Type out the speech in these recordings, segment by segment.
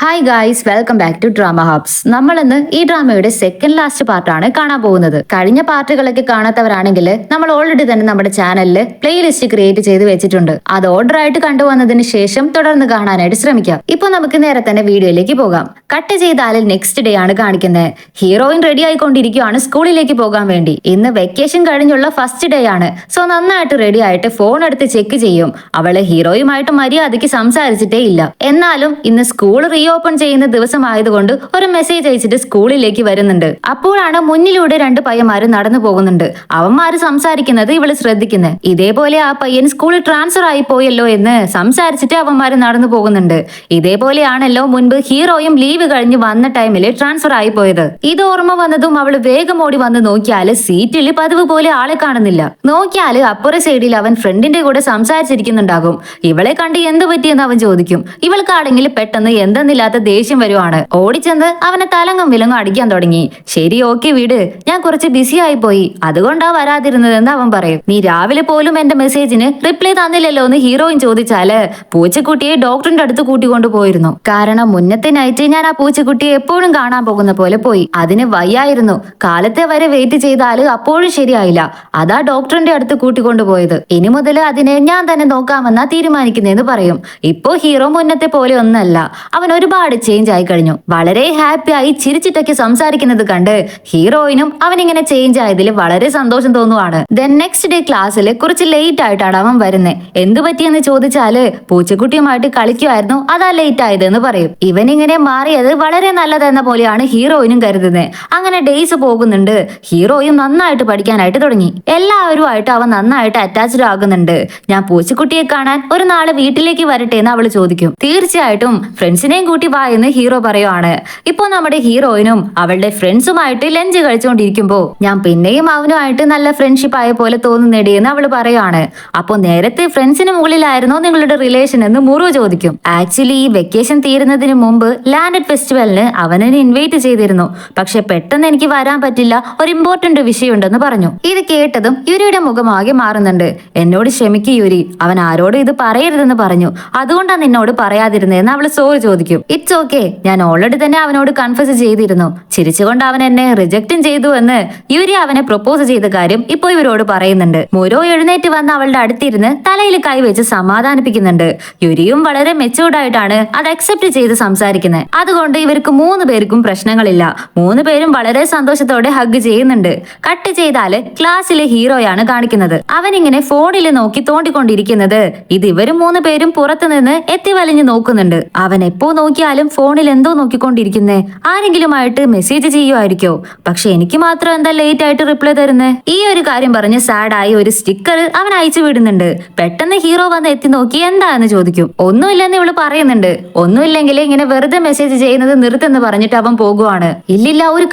Hi guys, welcome back to drama hubs. നമ്മൾ ഇന്ന് ഈ ഡ്രാമയുടെ സെക്കൻഡ് ലാസ്റ്റ് പാർട്ടാണ് കാണാൻ പോകുന്നത്. കഴിഞ്ഞ പാർട്ടുകളൊക്കെ കാണാത്തവരാണെങ്കിൽ നമ്മൾ ഓൾറെഡി തന്നെ നമ്മുടെ ചാനലിൽ പ്ലേലിസ്റ്റ് ക്രിയേറ്റ് ചെയ്ത് വെച്ചിട്ടുണ്ട്. അത് ഓർഡർ ആയിട്ട് കണ്ടുവന്നതിന് ശേഷം തുടർന്ന് കാണാനായിട്ട് ശ്രമിക്കാം. ഇപ്പൊ നമുക്ക് നേരെ തന്നെ വീഡിയോയിലേക്ക് പോകാം. കട്ട് ചെയ്താൽ നെക്സ്റ്റ് ഡേ ആണ് കാണിക്കുന്നത്. ഹീറോയിൻ റെഡി ആയിക്കൊണ്ടിരിക്കുകയാണ് സ്കൂളിലേക്ക് പോകാൻ വേണ്ടി. ഇന്ന് വെക്കേഷൻ കഴിഞ്ഞുള്ള ഫസ്റ്റ് ഡേ ആണ്. സോ നന്നായിട്ട് റെഡി ആയിട്ട് ഫോൺ എടുത്ത് ചെക്ക് ചെയ്യും. അവള് ഹീറോയുമായിട്ട് മര്യാദയ്ക്ക് സംസാരിച്ചിട്ടേ ഇല്ല. എന്നാലും ഇന്ന് സ്കൂൾ ഓപ്പൺ ചെയ്യുന്ന ദിവസമായതുകൊണ്ട് ഒരു മെസ്സേജ് അയച്ചിട്ട് സ്കൂളിലേക്ക് വരുന്നുണ്ട്. അപ്പോഴാണ് മുന്നിലൂടെ രണ്ട് പയ്യന്മാര് നടന്നു പോകുന്നുണ്ട്. അവന്മാര് സംസാരിക്കുന്നത് ഇവള് ശ്രദ്ധിക്കുന്നത്. ഇതേപോലെ ആ പയ്യൻ സ്കൂളിൽ ട്രാൻസ്ഫർ ആയി പോയല്ലോ എന്ന് സംസാരിച്ചിട്ട് അവന്മാര് നടന്നു പോകുന്നുണ്ട്. ഇതേപോലെയാണല്ലോ മുൻപ് ഹീറോയും ലീവ് കഴിഞ്ഞ് വന്ന ടൈമില് ട്രാൻസ്ഫർ ആയി പോയത്. ഇത് ഓർമ്മ വന്നതും അവള് വേഗം ഓടി വന്ന് നോക്കിയാല് സീറ്റിൽ പതിവ് പോലെ ആളെ കാണുന്നില്ല. നോക്കിയാല് അപ്പുറ സൈഡിൽ അവൻ ഫ്രണ്ടിന്റെ കൂടെ സംസാരിച്ചിരിക്കുന്നുണ്ടാകും. ഇവളെ കണ്ട് എന്ത് പറ്റിയെന്ന് അവൻ ചോദിക്കും. ഇവൾക്കാണെങ്കിൽ പെട്ടെന്ന് എന്തെന്നില്ലാത്ത ദേഷ്യം വരുവാണ്. ഓടിച്ചെന്ന് അവനെ തലങ്ങും വിലങ്ങും അടിക്കാൻ തുടങ്ങി. ശരി, ഓക്കെ വിട്, ഞാൻ കുറച്ച് ബിസി ആയി പോയി, അതുകൊണ്ടാ വരാതിരുന്നതെന്ന് അവൻ പറയും. നീ രാവിലെ പോലും എന്റെ മെസ്സേജിന് റിപ്ലൈ തന്നില്ലല്ലോ എന്ന് ഹീറോയിൻ ചോദിച്ചാല് പൂച്ചക്കുട്ടിയെ ഡോക്ടറിന്റെ അടുത്ത് കൂട്ടിക്കൊണ്ടു പോയിരുന്നു. കാരണം മുന്നത്തെ നൈറ്റ് ഞാൻ ആ പൂച്ചക്കുട്ടിയെ എപ്പോഴും കാണാൻ പോകുന്ന പോലെ പോയി. അതിന് വയ്യായിരുന്നു. കാലത്തെ വരെ വെയിറ്റ് ചെയ്താല് അപ്പോഴും ശരിയായില്ല. അതാ ഡോക്ടറിന്റെ അടുത്ത് കൂട്ടിക്കൊണ്ടുപോയത്. ഇനി മുതൽ അതിനെ ഞാൻ തന്നെ നോക്കാമെന്നാ തീരുമാനിക്കുന്നതെന്ന് പറയും. ഇപ്പോ ഹീറോ മുന്നത്തെ പോലെ ഒന്നല്ല. അവൻ ഒരുപാട് ചേഞ്ച് ആയി കഴിഞ്ഞു. വളരെ ഹാപ്പി ആയി ചിരിച്ചിട്ടൊക്കെ സംസാരിക്കുന്നത് കണ്ട് ഹീറോയിനും അവനിങ്ങനെ ചേഞ്ച് ആയതിൽ വളരെ സന്തോഷം തോന്നുവാണ്. ദെൻ നെക്സ്റ്റ് ഡേ ക്ലാസ്സിൽ കുറച്ച് ലേറ്റ് ആയിട്ടാണ് അവൻ വരുന്നത്. എന്തു പറ്റിയെന്ന് ചോദിച്ചാല് പൂച്ചക്കുട്ടിയുമായിട്ട് കളിക്കുമായിരുന്നു, അതാ ലേറ്റ് ആയതെന്ന് പറയും. ഇവനിങ്ങനെ മാറിയത് വളരെ നല്ലതെന്ന പോലെയാണ് ഹീറോയിനും കരുതുന്നത്. അങ്ങനെ ഡേയ്സ് പോകുന്നുണ്ട്. ഹീറോയും നന്നായിട്ട് പഠിക്കാനായിട്ട് തുടങ്ങി. എല്ലാവരുമായിട്ട് അവൻ നന്നായിട്ട് അറ്റാച്ച്ഡ് ആകുന്നുണ്ട്. ഞാൻ പൂച്ചക്കുട്ടിയെ കാണാൻ ഒരു നാളെ വീട്ടിലേക്ക് വരട്ടെ എന്ന് അവള് ചോദിക്കും. തീർച്ചയായിട്ടും ഫ്രണ്ട്സിനെയും കൂട്ടി വാ എന്ന് ഹീറോ പറയുവാണ്. ഇപ്പൊ നമ്മുടെ ഹീറോയിനും അവളുടെ ഫ്രണ്ട്സുമായിട്ട് ലഞ്ച് കഴിച്ചുകൊണ്ടിരിക്കുമ്പോ ഞാൻ പിന്നെയും അവനുമായിട്ട് നല്ല ഫ്രണ്ട്ഷിപ്പ് ആയ പോലെ തോന്നുന്നേടി എന്ന് അവള് പറയുവാണ്. അപ്പൊ നേരത്തെ ഫ്രണ്ട്സിന് മുകളിലായിരുന്നോ നിങ്ങളുടെ റിലേഷൻ എന്ന് മുറു ചോദിക്കും. ആക്ച്വലി ഈ വെക്കേഷൻ തീരുന്നതിന് മുമ്പ് ലാൻഡഡ് ഫെസ്റ്റിവലിന് അവനെ ഇൻവൈറ്റ് ചെയ്തിരുന്നു. പക്ഷെ പെട്ടെന്ന് എനിക്ക് വരാൻ പറ്റില്ല, ഒരു ഇമ്പോർട്ടന്റ് വിഷയമുണ്ടെന്ന് പറഞ്ഞു. ഇത് കേട്ടതും യുരിയുടെ മുഖമാകെ മാറുന്നുണ്ട്. എന്നോട് ക്ഷമിക്കൂ യുരി, അവൻ ആരോടും ഇത് പറയരുതെന്ന് പറഞ്ഞു, അതുകൊണ്ടാണ് നിന്നോട് പറയാതിരുന്നതെന്ന് അവള് സോറി ചോദിക്കും. ഇറ്റ്സ് ഓക്കെ, ഞാൻ ഓൾറെഡി തന്നെ അവനോട് കൺഫസ് ചെയ്തിരുന്നു. ചിരിച്ചുകൊണ്ട് അവൻ എന്നെ റിജക്റ്റും ചെയ്തു എന്ന് യുരി അവനെ പ്രപ്പോസ് ചെയ്ത കാര്യം ഇപ്പൊ ഇവരോട് പറയുന്നുണ്ട്. മുരോ എഴുന്നേറ്റ് വന്ന് അവളുടെ അടുത്തിരുന്ന് തലയിൽ കൈവച്ച് സമാധാനിപ്പിക്കുന്നുണ്ട്. യുരിയും വളരെ മെച്ചൂർഡ് ആയിട്ടാണ് അത് അക്സെപ്റ്റ് ചെയ്ത് സംസാരിക്കുന്നത്. അതുകൊണ്ട് ഇവർക്ക് 3 പേർക്കും പ്രശ്നങ്ങളില്ല. 3 പേരും വളരെ സന്തോഷത്തോടെ ഹഗ് ചെയ്യുന്നുണ്ട്. കട്ട് ചെയ്താല് ക്ലാസ്സിലെ ഹീറോയാണ് കാണിക്കുന്നത്. അവനിങ്ങനെ ഫോണിൽ നോക്കി തോണ്ടിക്കൊണ്ടിരിക്കുന്നത്. ഇത് ഇവരും 3 പേരും പുറത്തു നിന്ന് എത്തി വലിഞ്ഞു നോക്കുന്നുണ്ട്. അവൻ എപ്പോ നോക്കിയാലും ഫോണിൽ എന്തോ നോക്കിക്കൊണ്ടിരിക്കുന്നേ. ആരെങ്കിലുമായിട്ട് മെസ്സേജ് ചെയ്യുമായിരിക്കോ? പക്ഷെ എനിക്ക് മാത്രം എന്താ ലേറ്റ് ആയിട്ട് റിപ്ലൈ തരുന്നേ? ഈ ഒരു കാര്യം പറഞ്ഞ് സാഡായി ഒരു സ്റ്റിക്കർ അവൻ അയച്ചു വിടുന്നുണ്ട്. പെട്ടെന്ന് ഹീറോ വന്ന് എത്തി നോക്കി എന്താന്ന് ചോദിക്കും. ഒന്നുമില്ലെന്ന് ഇവള് പറയുന്നുണ്ട്. ഒന്നുമില്ലെങ്കിൽ ഇങ്ങനെ വെറുതെ മെസ്സേജ് ചെയ്യുന്നത് നിർത്തുന്ന് പറഞ്ഞിട്ട് അവൻ പോകുവാണ്. ഇല്ലില്ല, ഒരു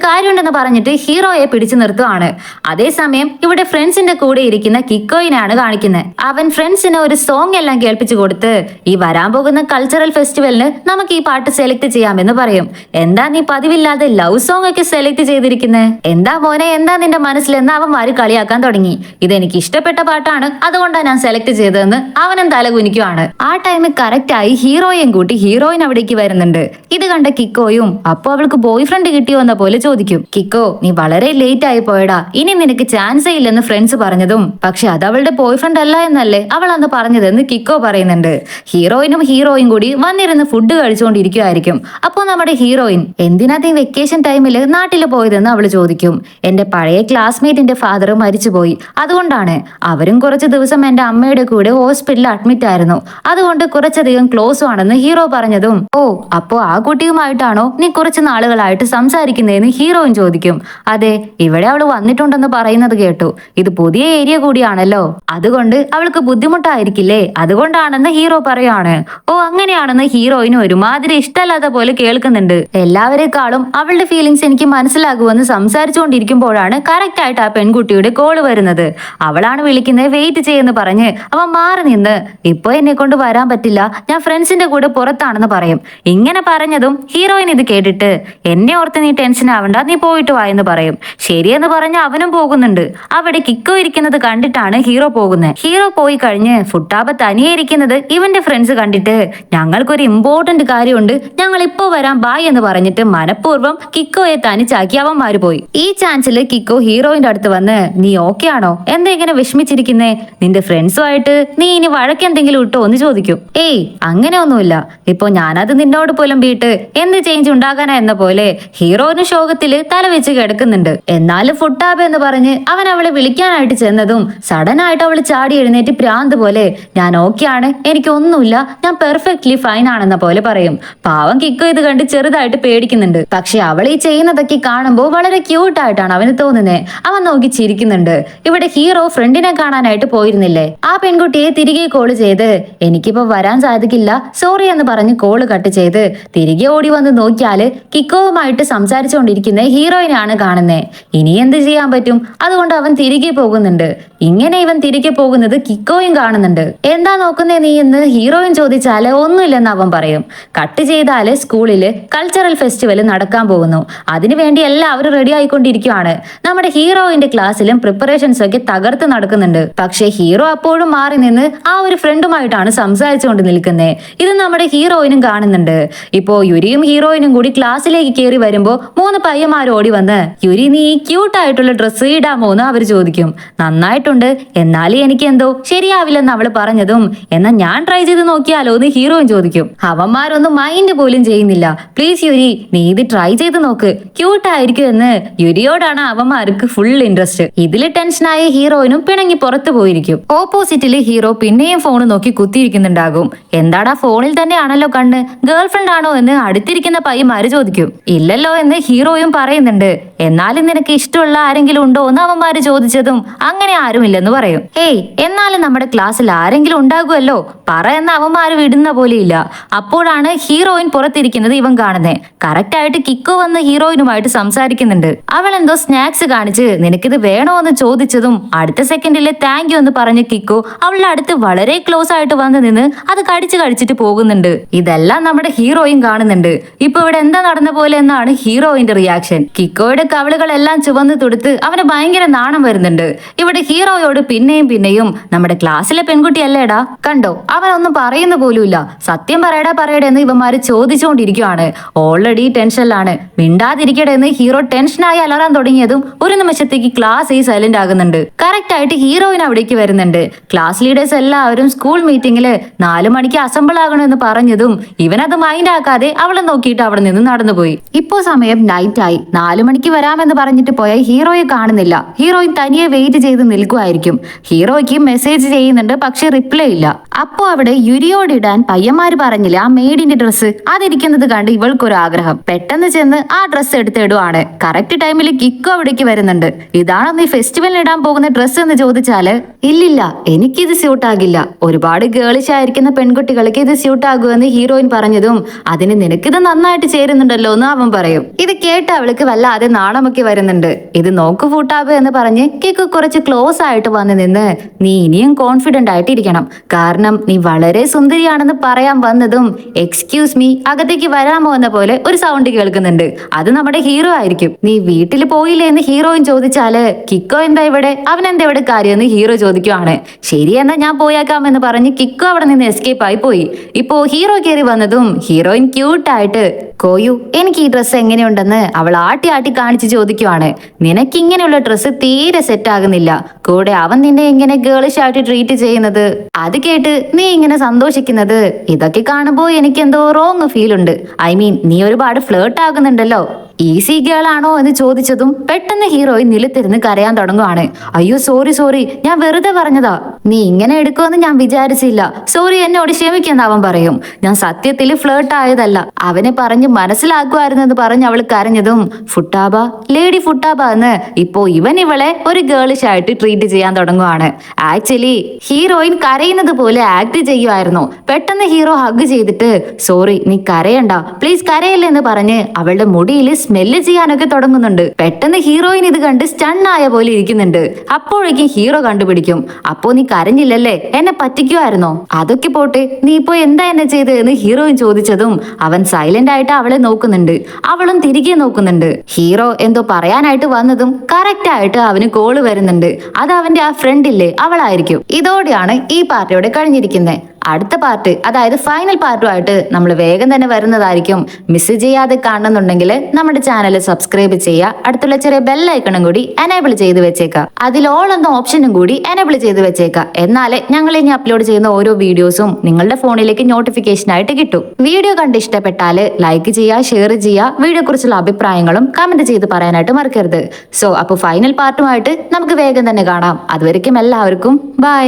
കാര്യമുണ്ടെന്ന് പറഞ്ഞിട്ട് ഹീറോയെ പിടിച്ചു നിർത്തുവാണ്. അതേസമയം ഇവിടെ ഫ്രണ്ട്സിന്റെ കൂടെ ഇരിക്കുന്ന കിക്കോയിനാണ് കാണിക്കുന്നത്. അവൻ ഫ്രണ്ട്സിന് ഒരു സോങ് എല്ലാം കേൾപ്പിച്ചു കൊടുത്ത് ഈ വരാൻ പോകുന്ന കൾച്ചറൽ ഫെസ്റ്റിവലിന് നമുക്ക് ഈ പാട്ട് സെലക്ട് ചെയ്യാമെന്ന് പറയും. എന്താ നീ പതിവില്ലാതെ ലവ് സോങ് ഒക്കെ സെലക്ട് ചെയ്തിരിക്കുന്നത്? എന്താ മോനെ, എന്താ നിന്റെ മനസ്സിലെന്ന് അവന്മാര് കളിയാക്കാൻ തുടങ്ങി. ഇതെനിക്ക് ഇഷ്ടപ്പെട്ട പാട്ടാണ്, അതുകൊണ്ടാണ് ഞാൻ സെലക്ട് ചെയ്തതെന്ന് അവനും തല കുനിക്കുവാണ്. ആ ടൈമിൽ കറക്റ്റ് ആയി ഹീറോയും കൂട്ടി ഹീറോയിൻ അവിടേക്ക് വരുന്നുണ്ട്. ഇത് കണ്ട കിക്കോയും അപ്പൊ അവൾക്ക് ബോയ് ഫ്രണ്ട് കിട്ടിയോ എന്ന പോലെ ചോദിക്കും. കിക്കോ, നീ വളരെ ലേറ്റ് ആയി പോയടാ, ഇനി നിനക്ക് ചാൻസേ ഇല്ലെന്ന് ഫ്രണ്ട്സ് പറഞ്ഞതും പക്ഷെ അത് അവളുടെ ബോയ് ഫ്രണ്ട് അല്ല എന്നല്ലേ അവൾ അന്ന് പറഞ്ഞതെന്ന് കിക്കോ പറയുന്നുണ്ട്. ഹീറോയിനും ഹീറോയും കൂടി വന്നിരുന്ന് ഫുഡ് കഴിച്ചുകൊണ്ടിരിക്കുമായിരിക്കും. അപ്പൊ നമ്മുടെ ഹീറോയിൻ എന്തിനാ ഈ വെക്കേഷൻ ടൈമില് നാട്ടിൽ പോയതെന്ന് അവള് ചോദിക്കും. എന്റെ പഴയ ക്ലാസ്മേറ്റിന്റെ ഫാദർ മരിച്ചുപോയി, അതുകൊണ്ടാണ്. അവരും കുറച്ച് ദിവസം എന്റെ അമ്മയുടെ കൂടെ ഹോസ്പിറ്റലിൽ അഡ്മിറ്റ് ആയിരുന്നു, അതുകൊണ്ട് കുറച്ചധികം ക്ലോസ് ആണെന്ന് ഹീറോ പറഞ്ഞതും ഓ, അപ്പോ ആ കുട്ടിയുമായിട്ടാണോ നീ കുറച്ച് നാളുകളായിട്ട് സംസാരിക്കുന്നതെന്ന് ഹീറോയിൻ ചോദിക്കും. അതെ, ഇവിടെ അവള് വന്നിട്ടുണ്ടെന്ന് പറയുന്നത് കേട്ടു. ഇത് പുതിയ ഏരിയ കൂടിയാണല്ലോ, അതുകൊണ്ട് അവൾക്ക് ബുദ്ധിമുട്ടായിരിക്കില്ലേ, അതുകൊണ്ടാണെന്ന് ഹീറോ പറയാണ്. ഓ, അങ്ങനെയാണെന്ന് ഹീറോയിന് ഒരുമാതിരി ഇഷ്ടമല്ലാത്ത പോലെ കേൾക്കുന്നുണ്ട്. എല്ലാവരെക്കാളും അവളുടെ ഫീലിങ്സ് എനിക്ക് മനസ്സിലാകുമെന്ന് സംസാരിച്ചുകൊണ്ടിരിക്കുമ്പോഴാണ് കറക്റ്റ് ആയിട്ട് ആ പെൺകുട്ടിയുടെ കോള് വരുന്നത്. അവളാണ് വിളിക്കുന്നത്. വെയിറ്റ് ചെയ്യുന്ന പറഞ്ഞ് അവൻ മാറി നിന്ന് ഇപ്പൊ എന്നെ കൊണ്ട് വരാൻ പറ്റില്ല, ഞാൻ ഫ്രണ്ട്സിന്റെ കൂടെ പുറത്താണെന്ന് പറയും. ഇങ്ങനെ പറഞ്ഞതും ഹീറോയിൻ ഇത് കേട്ടിട്ട് എന്നെ ഓർത്ത് നീ ടെൻഷൻ ആവണ്ട, നീ പോയിട്ട് വാ എന്ന് പറയും. ശരിയെന്ന് പറഞ്ഞ് അവനും പോകുന്നുണ്ട്. അവിടെ കിക്കോ ഇരിക്കുന്നത് കണ്ടിട്ടാണ് ഹീറോ പോകുന്നത്. ഹീറോ പോയി കഴിഞ്ഞ് ഫുട്ടാബ തനിയെ ഇരിക്കുന്നത് ഇവന്റെ ഫ്രണ്ട്സ് കണ്ടിട്ട് ഞങ്ങൾക്കൊരു ഇമ്പോർട്ടന്റ് കാര്യമുണ്ട്, ഞങ്ങൾ ഇപ്പോ വരാം ബായ് എന്ന് പറഞ്ഞിട്ട് മനഃപൂർവ്വം കിക്കോയെ തനിച്ചാക്കി അവന്മാര് പോയി. ഈ ചാൻസിൽ കിക്കോ ഹീറോയിന്റെ അടുത്ത് വന്ന് നീ ഓക്കെ ആണോ, എന്താ ഇങ്ങനെ വിഷമിച്ചിരിക്കുന്നേ, നിന്റെ ഫ്രണ്ട്സുമായിട്ട് നീ ഇനി വഴക്കെന്തെങ്കിലും ഇട്ടോ എന്ന് ചോദിക്കും. ഏയ് അങ്ങനെ ഒന്നുമില്ല, ഇപ്പൊ ഞാനത് നിന്നോട് പുലമ്പിയിട്ട് എന്ത് ചേഞ്ച് ഉണ്ടാകാനാ എന്ന പോലെ ഹീറോയിന് ശോകത്തില് തല വെച്ച് കിടക്കുന്നുണ്ട്. എന്നാലും ഫുട്ടാബ് എന്ന് പറഞ്ഞ് അവൻ അവളെ വിളിക്കാനായിട്ട് ചെന്നതും സഡൻ ആയിട്ട് അവള് ചാടി എഴുന്നേറ്റ് പ്രാന്ത് പോലെ ഞാൻ ഓക്കെ ആണ്, എനിക്കൊന്നുമില്ല, ഞാൻ പെർഫെക്റ്റ്ലി ഫൈൻ ആണെന്ന പോലെ പറയും. പാവം കിക്കോ ഇത് കണ്ട് ചെറുതായിട്ട് പേടിക്കുന്നുണ്ട്. പക്ഷെ അവൾ ഈ ചെയ്യുന്നതൊക്കെ കാണുമ്പോൾ വളരെ ക്യൂട്ടായിട്ടാണ് അവന് തോന്നുന്നത്. അവൻ നോക്കി ചിരിക്കുന്നുണ്ട്. ഇവിടെ ഹീറോ ഫ്രണ്ടിനെ കാണാനായിട്ട് പോയിരുന്നില്ലേ, ആ പെൺകുട്ടിയെ തിരികെ കോള് ചെയ്ത് എനിക്കിപ്പോ വരാൻ സാധിക്കില്ല സോറി എന്ന് പറഞ്ഞ് കോള് കട്ട് ചെയ്ത് തിരികെ ഓടി വന്ന് നോക്കിയാല് കിക്കോവുമായിട്ട് സംസാരിച്ചുകൊണ്ടിരിക്കുന്ന ഹീറോയിനാണ് കാണുന്നേ. ഇനി എന്ത് ചെയ്യാൻ പറ്റും, അതുകൊണ്ട് അവൻ തിരികെ പോകുന്നുണ്ട്. ഇങ്ങനെ ഇവൻ തിരികെ പോകുന്നത് കിക്കോയും കാണുന്നുണ്ട്. എന്താ നോക്കുന്നേ നീ എന്ന് ഹീറോയിൻ ചോദിച്ചാല് ഒന്നുമില്ലെന്ന് അവൻ പറയും. കട്ട് ചെയ്താല് സ്കൂളില് കൾച്ചറൽ ഫെസ്റ്റിവൽ നടക്കാൻ പോകുന്നു, അതിനുവേണ്ടി എല്ലാവരും റെഡി ആയിക്കൊണ്ടിരിക്കുകയാണ്. നമ്മുടെ ഹീറോയിന്റെ ക്ലാസ്സിലും പ്രിപ്പറേഷൻസ് ഒക്കെ തകർത്ത് നടക്കുന്നുണ്ട്. പക്ഷെ ഹീറോ അപ്പോഴും മാറി നിന്ന് ആ ഒരു ഫ്രണ്ടുമായിട്ടാണ് സംസാരിച്ചുകൊണ്ട് നിൽക്കുന്നത്. ഇത് നമ്മുടെ ഹീറോയിനും കാണുന്നുണ്ട്. ഇപ്പോ യുരിയും ഹീറോയിനും കൂടി ക്ലാസ്സിലേക്ക് കയറി വരുമ്പോ 3 പയ്യന്മാർ ഓടി വന്ന് യുരി നീ ക്യൂട്ടായിട്ടുള്ള ഡ്രസ്സ് ഇടാമോ എന്ന് അവർ ചോദിക്കും. നന്നായിട്ടുണ്ട്, എന്നാലും എനിക്ക് എന്തോ ശരിയാവില്ലെന്ന് അവള് പറഞ്ഞതും എന്നാ ഞാൻ ട്രൈ ചെയ്ത് നോക്കിയാലോ എന്ന് ഹീറോയിൻ ചോദിക്കും. അവന്മാരൊന്നും മൈൻഡ് പോലും ചെയ്യുന്നില്ല. പ്ലീസ് യുരി നീ ഇത് ട്രൈ ചെയ്ത് നോക്ക്, ക്യൂട്ടായിരിക്കും എന്ന് യുരിയോടാണ് അവന്മാർക്ക് ഫുൾ ഇൻട്രസ്റ്റ്. ഇതില് ടെൻഷനായ ഹീറോയിനും പിണങ്ങി പുറത്തു പോയിരിക്കും. ഓപ്പോസിറ്റില് ഹീറോ പിന്നെയും ഫോൺ നോക്കി കുത്തിയിരിക്കുന്നുണ്ടാകും. എന്താടാ ഫോണിൽ തന്നെയാണല്ലോ കണ്ണ്, ഗേൾഫ്രണ്ട് ആണോ എന്ന് അടുത്തിരിക്കുന്ന പയ്യന്മാര് ചോദിക്കും. ഇല്ലല്ലോ എന്ന് ഹീറോയും പറയുന്നുണ്ട്. എന്നാലും നിനക്ക് ഇഷ്ടമുള്ള ആരെങ്കിലും ഉണ്ടോ എന്ന് അവന്മാര് ചോദിച്ചതും അങ്ങനെ ആരുമില്ലെന്ന് പറയും. ഏയ് എന്നാലും നമ്മുടെ ക്ലാസ്സിൽ ആരെങ്കിലും ഉണ്ടാകുമല്ലോ, പറ എന്ന അവന്മാര് വിടുന്ന പോലെയില്ല. അപ്പോഴാണ് ഹീറോയിൻ പുറത്തിരിക്കുന്നത് ഇവൻ കാണുന്നത്. കറക്റ്റ് ആയിട്ട് കിക്കോ വന്ന് ഹീറോയിനുമായിട്ട് സംസാരിക്കുന്നുണ്ട്. അവൾ എന്തോ സ്നാക്സ് കാണിച്ച് നിനക്കിത് വേണോ എന്ന് ചോദിച്ചതും അടുത്ത സെക്കൻഡിലെ താങ്ക് യു എന്ന് പറഞ്ഞ കിക്കോ അവളുടെ അടുത്ത് വളരെ ക്ലോസ് ആയിട്ട് വന്ന് നിന്ന് അത് കഴിച്ചിട്ട് പോകുന്നുണ്ട്. ഇതെല്ലാം നമ്മുടെ ഹീറോയും കാണുന്നുണ്ട്. ഇപ്പൊ ഇവിടെ എന്താ നടന്ന പോലെ എന്നാണ് ഹീറോയിന്റെ റിയാക്ഷൻ. കിക്കോയുടെ കവിളുകളെല്ലാം ചുവന്ന് തുടുത്ത് അവന് ഭയങ്കര നാണം വരുന്നുണ്ട്. ഇവിടെ ഹീറോയോട് പിന്നെയും നമ്മുടെ ക്ലാസ്സിലെ പെൺകുട്ടിയല്ലേടാ, കണ്ടോ അവനൊന്നും പറയുന്ന പോലുമില്ല, സത്യം പറയടാ എന്ന് ഇവന്മാര് ചോദിച്ചുകൊണ്ടിരിക്കുകയാണ്. ഓൾറെഡി ടെൻഷനിലാണ്. മിണ്ടാതിരിക്കട്ടെ എന്ന് ഹീറോ ടെൻഷനായി അലറാൻ തുടങ്ങിയതും ഒരു നിമിഷത്തേക്ക് ക്ലാസ് സൈലന്റ് ആകുന്നുണ്ട്. കറക്റ്റ് ആയിട്ട് ഹീറോയിൻ അവിടേക്ക് വരുന്നുണ്ട്. ക്ലാസ് ലീഡേഴ്സ് എല്ലാവരും സ്കൂൾ മീറ്റിംഗില് 4 മണിക്ക് അസംബിൾ ആകണമെന്ന് പറഞ്ഞതും ഇവനത് മൈൻഡ് ആക്കാതെ അവളെ നോക്കിയിട്ട് അവിടെ നിന്ന് നടന്നുപോയി. ഇപ്പോ സമയം നൈറ്റ് ആയി. 4 മണിക്ക് വരാമെന്ന് പറഞ്ഞിട്ട് പോയ ഹീറോയെ കാണുന്നില്ല. ഹീറോയിൻ തനിയെ വെയിറ്റ് ചെയ്ത് നിൽക്കുമായിരിക്കും. ഹീറോയ്ക്ക് മെസ്സേജ് ചെയ്യുന്നുണ്ട്, പക്ഷെ റിപ്ലൈ ഇല്ല. അപ്പോ അവിടെ യുരിയോട് ഇടാൻ പയ്യന്മാര് പറഞ്ഞില്ല ആ മെയ്ഡിന്റെ ഡ്രസ്സ്, അതിരിക്കുന്നത് കണ്ട് ഇവൾക്കൊരു ആഗ്രഹം. പെട്ടെന്ന് ചെന്ന് ആ ഡ്രസ്സ് എടുത്തിടുവാണ്. കറക്റ്റ് ടൈമിൽ കിക്കോ അവിടേക്ക് വരുന്നുണ്ട്. ഇതാണോ നീ ഫെസ്റ്റിവലിന് ഇടാൻ പോകുന്ന ഡ്രസ്സ് എന്ന് ചോദിച്ചാല് ഇല്ലില്ല എനിക്കിത് സ്യൂട്ട് ആകില്ല, ഒരുപാട് ഗേളിഷ് ആയിരിക്കുന്ന പെൺകുട്ടികൾക്ക് ഇത് സ്യൂട്ട് ആകുമെന്ന് ഹീറോയിൻ പറഞ്ഞതും അതിന് നിനക്കിത് നന്നായിട്ട് ചേരുന്നുണ്ടല്ലോ എന്ന് അവൻ പറയും. ഇത് കേട്ട് അവൾക്ക് വല്ലാതെ നാണമൊക്കെ വരുന്നുണ്ട്. ഇത് നോക്ക് ഫൂട്ടാബ് എന്ന് പറഞ്ഞ് കിക്കോ കുറച്ച് ക്ലോസ് ആയിട്ട് വന്ന് നിന്ന് നീ ഇനിയും കോൺഫിഡന്റ് ആയിട്ട് ഇരിക്കണം, കാരണം നീ വളരെ സുന്ദരിയാണെന്ന് പറയാൻ വന്നതും എക്സ്ക്യൂസ് മീ അകത്തേക്ക് വരാമോ എന്ന പോലെ ഒരു സൗണ്ട് കേൾക്കുന്നുണ്ട്. അത് നമ്മുടെ ഹീറോ ആയിരിക്കും. നീ വീട്ടിൽ പോയില്ലേ എന്ന് ഹീറോയിൻ ചോദിച്ചാല് കിക്കോ എന്താ ഇവിടെ, അവൻ എന്താ ഇവിടെ കാര്യം എന്ന് ഹീറോ ചോദിക്കുവാണ്. ശരിയെന്നാ ഞാൻ പോയേക്കാം എന്ന് പറഞ്ഞ് കിക്കോ അവിടെ നിന്ന് എസ്കേപ്പ് ആയി പോയി. ഇപ്പോ ഹീറോ കയറി വന്നതും ഹീറോയിൻ ക്യൂട്ടായിട്ട് കോയു എനിക്ക് ഈ ഡ്രസ്സ് എങ്ങനെയുണ്ടെന്ന് അവൾ ആട്ടി കാണിച്ച് ചോദിക്കുവാണ്. നിനക്ക് ഇങ്ങനെയുള്ള ഡ്രസ്സ് തീരെ സെറ്റ് ആകുന്നില്ല, കൂടെ അവൻ നിന്നെ എങ്ങനെ ഗേളിഷ് ആയിട്ട് ട്രീറ്റ് ചെയ്യുന്നത്, അത് കേട്ട് നീ ഇങ്ങനെ സന്തോഷിക്കുന്നത് ഇതൊക്കെ കാണുമ്പോ എനിക്ക് എന്തോ റോങ് ഫീൽ ഉണ്ട്. ഐ മീൻ നീ ഒരുപാട് ഫ്ലേർട്ട് ആകുന്നുണ്ടല്ലോ. ഈസി ഗേൾ ആണോ എന്ന് ചോദിച്ചതും പെട്ടെന്ന് ഹീറോയിൻ നിലത്തിരുന്ന് കരയാൻ തുടങ്ങുവാണ്. അയ്യോ സോറി ഞാൻ വെറുതെ പറഞ്ഞതാ, നീ ഇങ്ങനെ എടുക്കുമെന്ന് ഞാൻ വിചാരിച്ചില്ല, സോറി എന്നോട് ക്ഷമിക്കെന്ന് അവൻ പറയും. ഞാൻ സത്യത്തിൽ ഫ്ലേർട്ട് ആയതല്ല, അവനെ പറഞ്ഞ് മനസ്സിലാക്കുമായിരുന്നെന്ന് പറഞ്ഞ് അവൾ കരഞ്ഞതും ഫുട്ടാബ ലേഡി ഫുട്ടാബ എന്ന് ഇപ്പോ ഇവളെ ഒരു ഗേളിഷ് ആയിട്ട് ട്രീറ്റ് ചെയ്യാൻ തുടങ്ങുവാണ്. ആക്ച്വലി ഹീറോയിൻ കരയുന്നത് പോലെ ആക്ട് ചെയ്യുമായിരുന്നു. പെട്ടെന്ന് ഹീറോ ഹഗ് ചെയ്തിട്ട് സോറി നീ കരയണ്ട പ്ലീസ് കരയല്ലേ എന്ന് പറഞ്ഞ് അവളുടെ മുടിയിൽ സ്മെല്ല് ചെയ്യാനൊക്കെ തുടങ്ങുന്നുണ്ട്. പെട്ടെന്ന് ഹീറോയിൻ ഇത് കണ്ട് സ്റ്റൺ ആയ പോലെ ഇരിക്കുന്നുണ്ട്. അപ്പോഴേക്കും ഹീറോ കണ്ടുപിടിക്കും. അപ്പോ നീ കരഞ്ഞില്ലല്ലേ, എന്നെ പറ്റിക്കുമായിരുന്നോ, അതൊക്കെ പോട്ടെ നീ ഇപ്പോ എന്താ എന്നെ ചെയ്ത് എന്ന് ഹീറോയിൻ ചോദിച്ചതും അവൻ സൈലന്റ് ആയിട്ട് അവളെ നോക്കുന്നുണ്ട്. അവളും തിരികെ നോക്കുന്നുണ്ട്. ഹീറോ എന്തോ പറയാനായിട്ട് വന്നതും കറക്റ്റ് ആയിട്ട് അവന് കോള് വരുന്നുണ്ട്. അത് അവന്റെ ആ ഫ്രണ്ട് ഇല്ലേ അവളായിരിക്കും. ഇതോടെയാണ് ഈ പാർട്ടിയോടെ കഴിഞ്ഞിരിക്കുന്നത്. അടുത്ത പാർട്ട്, അതായത് ഫൈനൽ പാർട്ടുമായിട്ട് നമ്മൾ വേഗം തന്നെ വരുന്നതായിരിക്കും. മിസ് ചെയ്യാതെ കാണുന്നുണ്ടെങ്കിൽ നമ്മുടെ ചാനൽ സബ്സ്ക്രൈബ് ചെയ്യുക. അടുത്തുള്ള ചെറിയ ബെല്ലൈക്കണും കൂടി എനേബിൾ ചെയ്ത് വെച്ചേക്കാം. അതിൽ ഓൾ എന്ന ഓപ്ഷനും കൂടി എനേബിൾ ചെയ്ത് വെച്ചേക്കാം. എന്നാലേ ഞങ്ങൾ ഇനി അപ്ലോഡ് ചെയ്യുന്ന ഓരോ വീഡിയോസും നിങ്ങളുടെ ഫോണിലേക്ക് നോട്ടിഫിക്കേഷൻ ആയിട്ട് കിട്ടും. വീഡിയോ കണ്ട് ഇഷ്ടപ്പെട്ടാൽ ലൈക്ക് ചെയ്യുക, ഷെയർ ചെയ്യുക. വീഡിയോ കുറിച്ചുള്ള അഭിപ്രായങ്ങളും കമന്റ് ചെയ്ത് പറയാനായിട്ട് മറക്കരുത്. സോ അപ്പോൾ ഫൈനൽ പാർട്ടുമായിട്ട് നമുക്ക് വേഗം തന്നെ കാണാം. അതുവരെയ്ക്കും എല്ലാവർക്കും ബൈ.